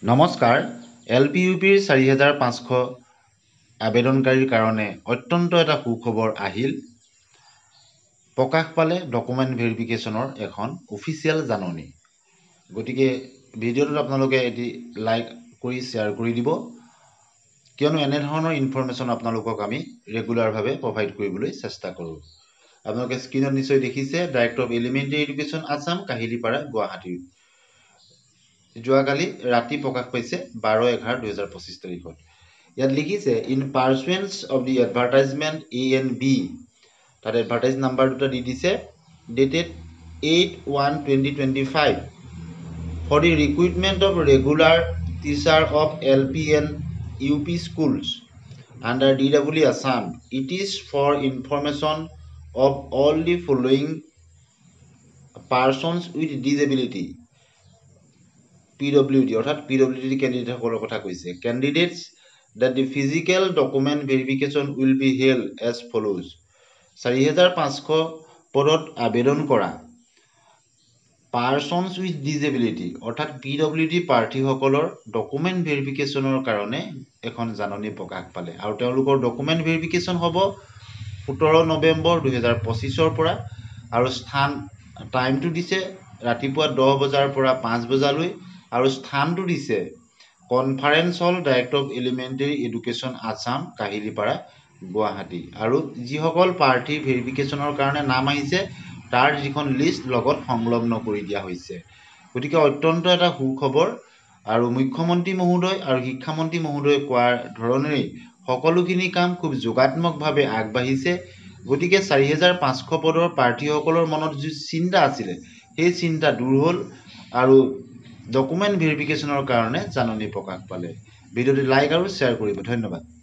নমস্কাৰ LPUPৰ 4500 আবেদনকাৰীৰ কাৰণে অত্যন্ত এটা সুখবৰ আহিল প্ৰকাশ পালে ডকুমেণ্ট ভেৰিফিকেশ্যনৰ এখন অফিচিয়েল জাননী গতিকে ভিডিঅ'টোত আপোনালোকে এটি লাইক কৰি শ্বেয়াৰ কৰি দিব কিয়নো এনে ধৰণৰ ইনফৰমেশ্যন আপোনালোকক আমি ৰেগুলাৰভাৱে প্ৰভাইড কৰিবলৈ চেষ্টা কৰোঁ আপোনালোকে স্ক্ৰীনত নিশ্চয় দেখিছে director of elementary education Assam Kahilipara Guwahati যোৱাকালি ৰাতি প্ৰকাশ পাইছে 12/11/2025 তাৰিখত ইয়াত লিখিছে in pursuance of the advertisement A and B তাত এডভাৰটাইজ নাম্বাৰ দুটা দি দিছে dated 8/1/2025 for the recruitment of regular teacher of LP and UP schools under DWE Assam. It is for information of all the following persons with disability. PWD অৰ্থাৎ PWD ক্যান্ডিডেটসকলৰ কথা কৈছে candidates that the physical document verification will be held as follows 4500 পদত আবেদন কৰা persons with disability অৰ্থাৎ PWD প্ৰাৰ্থীসকলৰ document ভেৰিফিকেশ্যনৰ কাৰণে এখন জাননী প্ৰকাশ পালে আৰু তেওঁলোকৰ ডকুমেণ্ট ভেৰিফিকেশ্যন হ'ব 17 নৱেম্বৰ 2025 পৰা আৰু স্থান টাইমটো দিছে ৰাতিপুৱা 10 বজাৰ পৰা 5 বজালৈ আৰু স্থানটো দিছে conference hall director of elementary education Assam Kahilipara Guwahati আৰু যিসকল প্ৰাৰ্থী ভেৰিফিকেশ্যনৰ কাৰণে নাম আহিছে তাৰ যিখন লিষ্ট লগত সংলগ্ন কৰি দিয়া হৈছে গতিকে অত্যন্ত এটা সুখবৰ আৰু মুখ্যমন্ত্ৰী মহোদয় আৰু শিক্ষামন্ত্ৰী মহোদয় কোৱাৰ ধৰণেই সকলোখিনি কাম খুব যোগাত্মকভাৱে আগবাঢ়িছে গতিকে 4500 পদৰ প্ৰাৰ্থীসকলৰ মনত যি চিন্তা আছিল সেই চিন্তা দূৰ হ'ল আৰু ডকুমেণ্ট ভেৰিফিকেশ্যনৰ কাৰণে জাননী প্ৰকাশ পালে ভিডিঅ'টো লাইক আৰু শ্বেয়াৰ কৰিব ধন্যবাদ